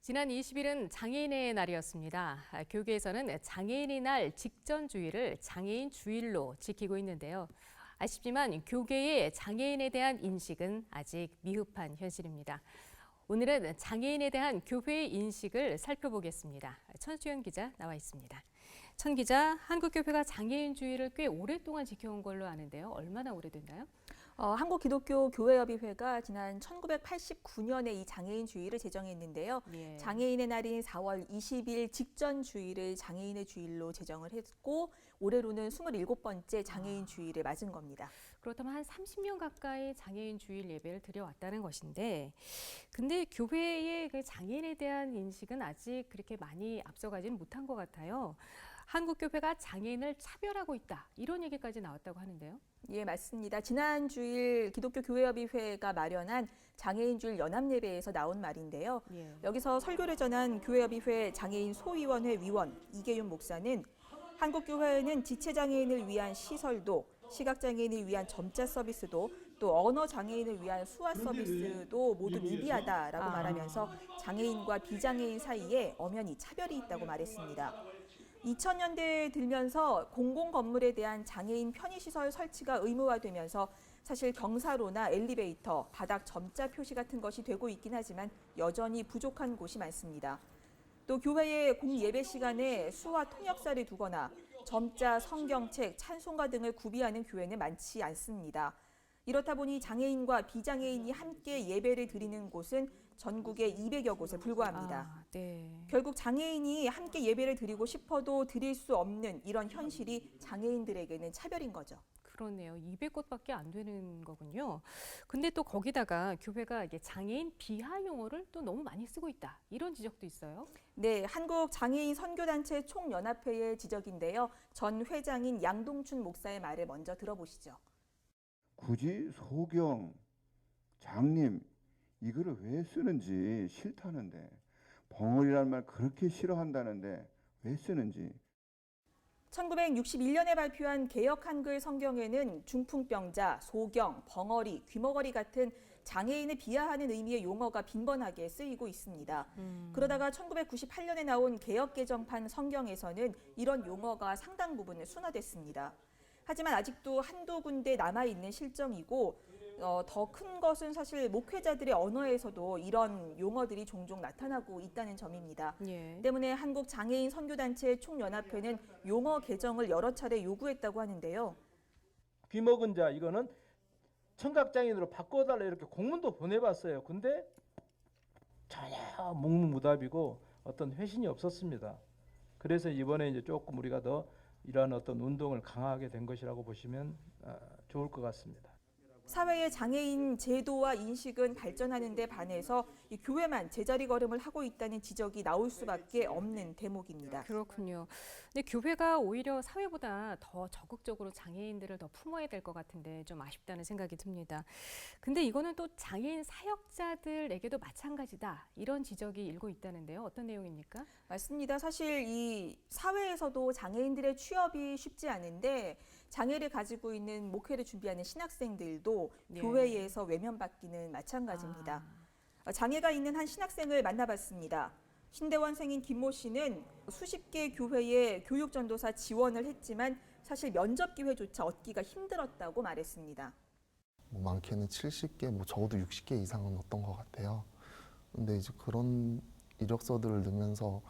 지난 20일은 장애인의 날이었습니다. 교계에서는 장애인의 날 직전 주일을 장애인 주일로 지키고 있는데요. 아쉽지만 교계의 장애인에 대한 인식은 아직 미흡한 현실입니다. 오늘은 장애인에 대한 교회의 인식을 살펴보겠습니다. 천수연 기자 나와 있습니다. 천 기자, 한국교회가 장애인 주일을 꽤 오랫동안 지켜온 걸로 아는데요. 얼마나 오래됐나요? 한국기독교교회협의회가 지난 1989년에 이 장애인 주일을 제정했는데요. 예. 장애인의 날인 4월 20일 직전 주일을 장애인의 주일로 제정을 했고 올해로는 27번째 장애인 주일을 맞은 겁니다. 그렇다면 한 30년 가까이 장애인 주일 예배를 드려왔다는 것인데, 근데 교회의 그 장애인에 대한 인식은 아직 그렇게 많이 앞서가지는 못한 것 같아요. 한국교회가 장애인을 차별하고 있다, 이런 얘기까지 나왔다고 하는데요. 예, 맞습니다. 지난 주일 기독교교회협의회가 마련한 장애인주일 연합예배에서 나온 말인데요. 예. 여기서 설교를 전한 교회협의회 장애인 소위원회 위원 이계윤 목사는 한국교회는 지체장애인을 위한 시설도, 시각장애인을 위한 점자 서비스도, 또 언어장애인을 위한 수화 서비스도 모두 미비하다라고 말하면서 장애인과 비장애인 사이에 엄연히 차별이 있다고 말했습니다. 2000년대에 들면서 공공건물에 대한 장애인 편의시설 설치가 의무화되면서 사실 경사로나 엘리베이터, 바닥 점자 표시 같은 것이 되고 있긴 하지만 여전히 부족한 곳이 많습니다. 또 교회의 공예배 시간에 수화 통역사를 두거나 점자, 성경책, 찬송가 등을 구비하는 교회는 많지 않습니다. 이렇다 보니 장애인과 비장애인이 함께 예배를 드리는 곳은 전국에 200여 곳에 불과합니다. 네. 결국 장애인이 함께 예배를 드리고 싶어도 드릴 수 없는 이런 현실이 장애인들에게는 차별인 거죠. 그렇네요. 200곳밖에 안 되는 거군요. 근데 또 거기다가 교회가 이게 장애인 비하 용어를 또 너무 많이 쓰고 있다, 이런 지적도 있어요. 네, 한국장애인 선교단체 총연합회의 지적인데요. 전 회장인 양동춘 목사의 말을 먼저 들어보시죠. 굳이 소경, 장님 이거를 왜 쓰는지 싫다는데, 벙어리라는 말 그렇게 싫어한다는데 왜 쓰는지. 1961년에 발표한 개역 한글 성경에는 중풍병자, 소경, 벙어리, 귀머거리 같은 장애인을 비하하는 의미의 용어가 빈번하게 쓰이고 있습니다. 그러다가 1998년에 나온 개역 개정판 성경에서는 이런 용어가 상당 부분 순화됐습니다. 하지만 아직도 한두 군데 남아있는 실정이고 더 큰 것은 사실 목회자들의 언어에서도 이런 용어들이 종종 나타나고 있다는 점입니다. 예. 때문에 한국장애인 선교단체 총연합회는 용어 개정을 여러 차례 요구했다고 하는데요. 귀먹은 자, 이거는 청각장애인으로 바꿔달라 이렇게 공문도 보내봤어요. 근데 전혀 묵묵부답이고 어떤 회신이 없었습니다. 그래서 이번에 이제 조금 우리가 더 이러한 어떤 운동을 강화하게 된 것이라고 보시면 좋을 것 같습니다. 사회의 장애인 제도와 인식은 발전하는 데 반해서 이 교회만 제자리 걸음을 하고 있다는 지적이 나올 수밖에 없는 대목입니다. 그렇군요. 근데 교회가 오히려 사회보다 더 적극적으로 장애인들을 더 품어야 될 것 같은데 좀 아쉽다는 생각이 듭니다. 근데 이거는 또 장애인 사역자들에게도 마찬가지다, 이런 지적이 일고 있다는데요. 어떤 내용입니까? 맞습니다. 사실 이 사회에서도 장애인들의 취업이 쉽지 않은데 장애를 가지고 있는 목회를 준비하는 신학생들도 네. 교회에서 외면받기는 마찬가지입니다. 장애가 있는 한 신학생을 만나봤습니다. 신대원생인 김모 씨는 수십 개 교회에 교육전도사 지원을 했지만 사실 면접 기회조차 얻기가 힘들었다고 말했습니다. 많게는 70개, 적어도 60개 이상은 얻던 것 같아요. 근데 이제 그런 이력서들을 넣으면서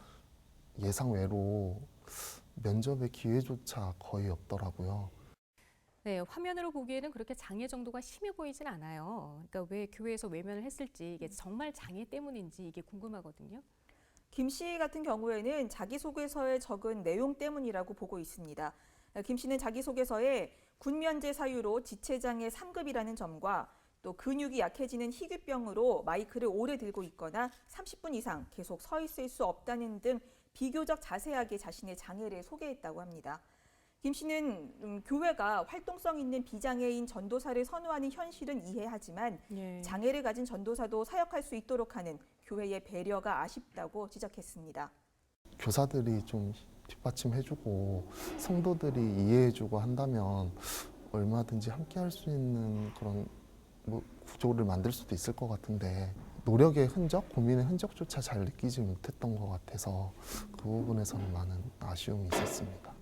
예상외로 면접의 기회조차 거의 없더라고요. 네, 화면으로 보기에는 그렇게 장애 정도가 심해 보이진 않아요. 그러니까 왜 교회에서 외면을 했을지, 이게 정말 장애 때문인지 이게 궁금하거든요. 김 씨 같은 경우에는 자기소개서에 적은 내용 때문이라고 보고 있습니다. 김 씨는 자기소개서에 군면제 사유로 지체장애 3급이라는 점과 또 근육이 약해지는 희귀병으로 마이크를 오래 들고 있거나 30분 이상 계속 서 있을 수 없다는 등 비교적 자세하게 자신의 장애를 소개했다고 합니다. 김 씨는 교회가 활동성 있는 비장애인 전도사를 선호하는 현실은 이해하지만 예. 장애를 가진 전도사도 사역할 수 있도록 하는 교회의 배려가 아쉽다고 지적했습니다. 교사들이 좀 뒷받침해주고 성도들이 이해해주고 한다면 얼마든지 함께 할 수 있는 그런 구조를 만들 수도 있을 것 같은데 노력의 흔적, 고민의 흔적조차 잘 느끼지 못했던 것 같아서 그 부분에서는 많은 아쉬움이 있었습니다.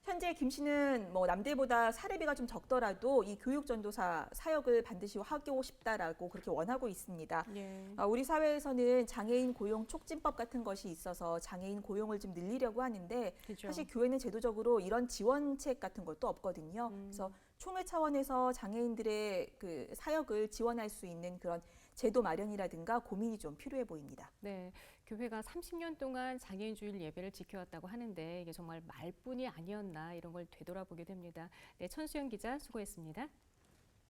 현재 김 씨는 뭐 남들보다 사례비가 좀 적더라도 이 교육전도사 사역을 반드시 하고 싶다라고 그렇게 원하고 있습니다. 예. 우리 사회에서는 장애인 고용 촉진법 같은 것이 있어서 장애인 고용을 좀 늘리려고 하는데 그죠. 사실 교회는 제도적으로 이런 지원책 같은 것도 없거든요. 그래서 총회 차원에서 장애인들의 그 사역을 지원할 수 있는 그런 제도 마련이라든가 고민이 좀 필요해 보입니다. 네, 교회가 30년 동안 장애인 주일 예배를 지켜왔다고 하는데 이게 정말 말뿐이 아니었나 이런 걸 되돌아보게 됩니다. 네, 천수연 기자 수고했습니다.